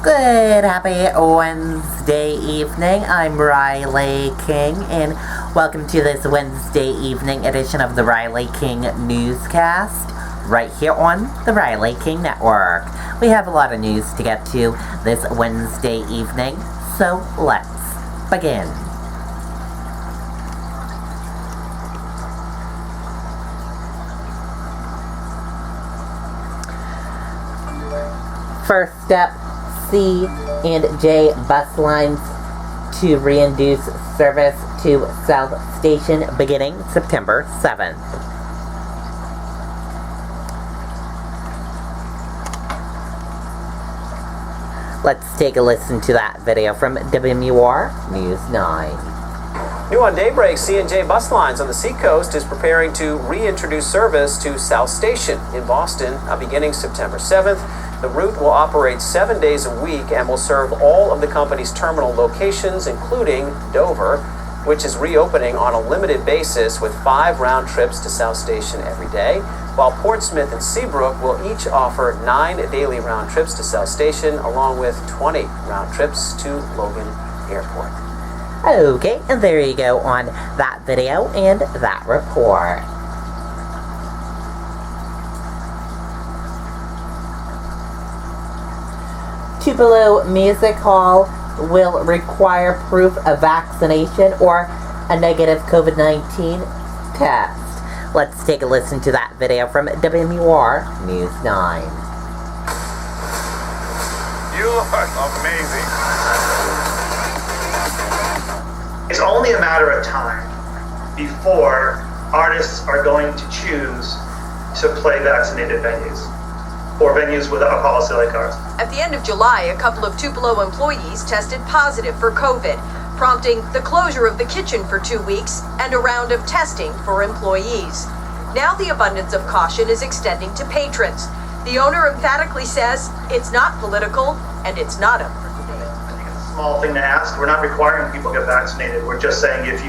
Good, happy Wednesday evening. I'm Riley King, and welcome to this Wednesday evening edition of the Riley King Newscast, right here on the Riley King Network. We have a lot of news to get to this Wednesday evening, so let's begin. First up, C and J bus lines to reintroduce service to South Station beginning September 7th. Let's take a listen to that video from WMUR News 9. New on Daybreak, C&J Bus Lines on the Seacoast is preparing to reintroduce service to South Station in Boston beginning September 7th. The route will operate 7 days a week and will serve all of the company's terminal locations, including Dover, which is reopening on a limited basis with 5 round trips to South Station every day, while Portsmouth and Seabrook will each offer 9 daily round trips to South Station, along with 20 round trips to Logan Airport. Okay, and there you go on that video and that report. Tupelo Music Hall will require proof of vaccination or a negative COVID-19 test. Let's take a listen to that video from WMUR News 9. You look amazing. It's only a matter of time before artists are going to choose to play vaccinated venues or venues with a policy like ours. At the end of July, a couple of Tupelo employees tested positive for COVID, prompting the closure of the kitchen for 2 weeks and a round of testing for employees. Now the abundance of caution is extending to patrons. The owner emphatically says it's not political and it's not a Small thing to ask. We're not requiring people to get vaccinated. We're just saying if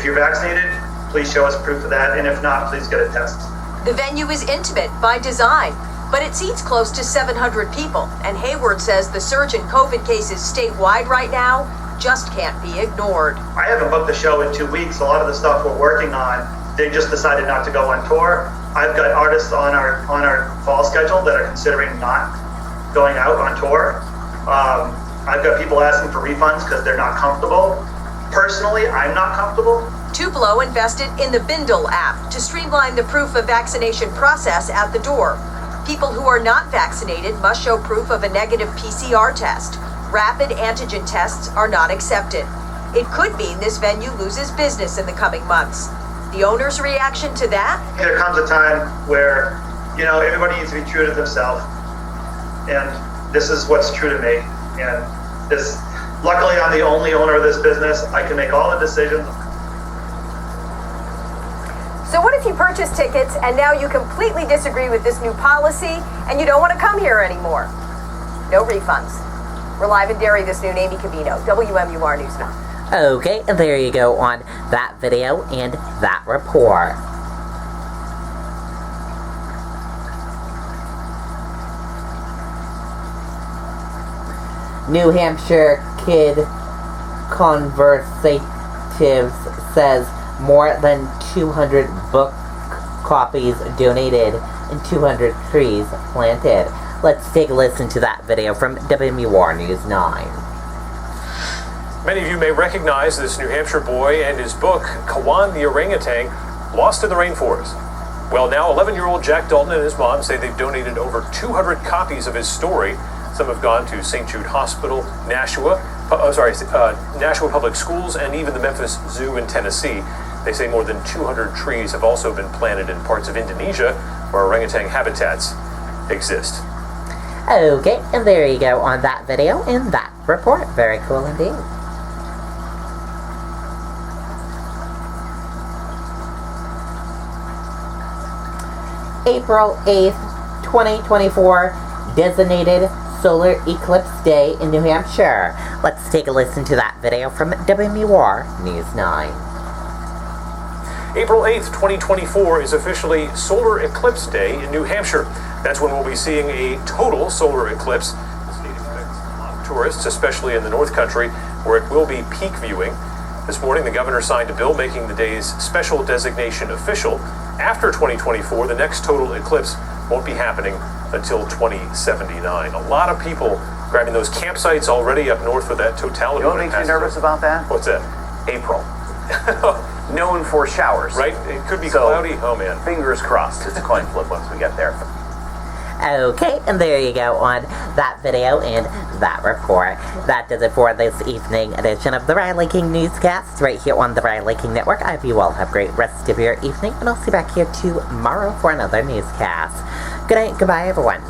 you're vaccinated, please show us proof of that, and if not, please get a test. The venue is intimate by design, but it seats close to 700 people, and Hayward says the surge in COVID cases statewide right now just can't be ignored. I haven't booked the show in 2 weeks. A lot of the stuff we're working on, they just decided not to go on tour. I've got artists on our fall schedule that are considering not going out on tour. I've got people asking for refunds because they're not comfortable. Personally, I'm not comfortable. Tupelo invested in the Bindle app to streamline the proof of vaccination process at the door. People who are not vaccinated must show proof of a negative PCR test. Rapid antigen tests are not accepted. It could mean this venue loses business in the coming months. The owner's reaction to that? There comes a time where, everybody needs to be true to themselves. And this is what's true to me. And luckily I'm the only owner of this business. I can make all the decisions. So what if you purchase tickets and now you completely disagree with this new policy and you don't want to come here anymore? No refunds. We're live in Derry this noon. Amy Cavino, WMUR News 9. Okay, and there you go on that video and that report. New Hampshire Kid Conversatives says more than 200 book copies donated and 200 trees planted. Let's take a listen to that video from WMUR News 9. Many of you may recognize this New Hampshire boy and his book, Kawan the Orangutan, Lost in the Rainforest. Well, now 11-year-old Jack Dalton and his mom say they've donated over 200 copies of his story. Some have gone to St. Jude Hospital, Nashua Public Schools, and even the Memphis Zoo in Tennessee. They say more than 200 trees have also been planted in parts of Indonesia where orangutan habitats exist. Okay, and there you go on that video and that report. Very cool indeed. April 8th, 2024, designated Solar Eclipse Day in New Hampshire. Let's take a listen to that video from WMUR News 9. April 8th, 2024 is officially Solar Eclipse Day in New Hampshire. That's when we'll be seeing a total solar eclipse. The state expects tourists, especially in the North Country, where it will be peak viewing. This morning, the governor signed a bill making the day's special designation official. After 2024, the next total eclipse won't be happening until 2079. A lot of people grabbing those campsites already up north with that totality. You know what makes me nervous about that? What's that? April. Known for showers. Right? It could be cloudy. Oh, man. Fingers crossed. It's a coin flip once we get there. Okay, and there you go on that video and that report. That does it for this evening edition of the Riley King Newscast right here on the Riley King Network. I hope you all have a great rest of your evening, and I'll see you back here tomorrow for another newscast. Good night, goodbye, everyone.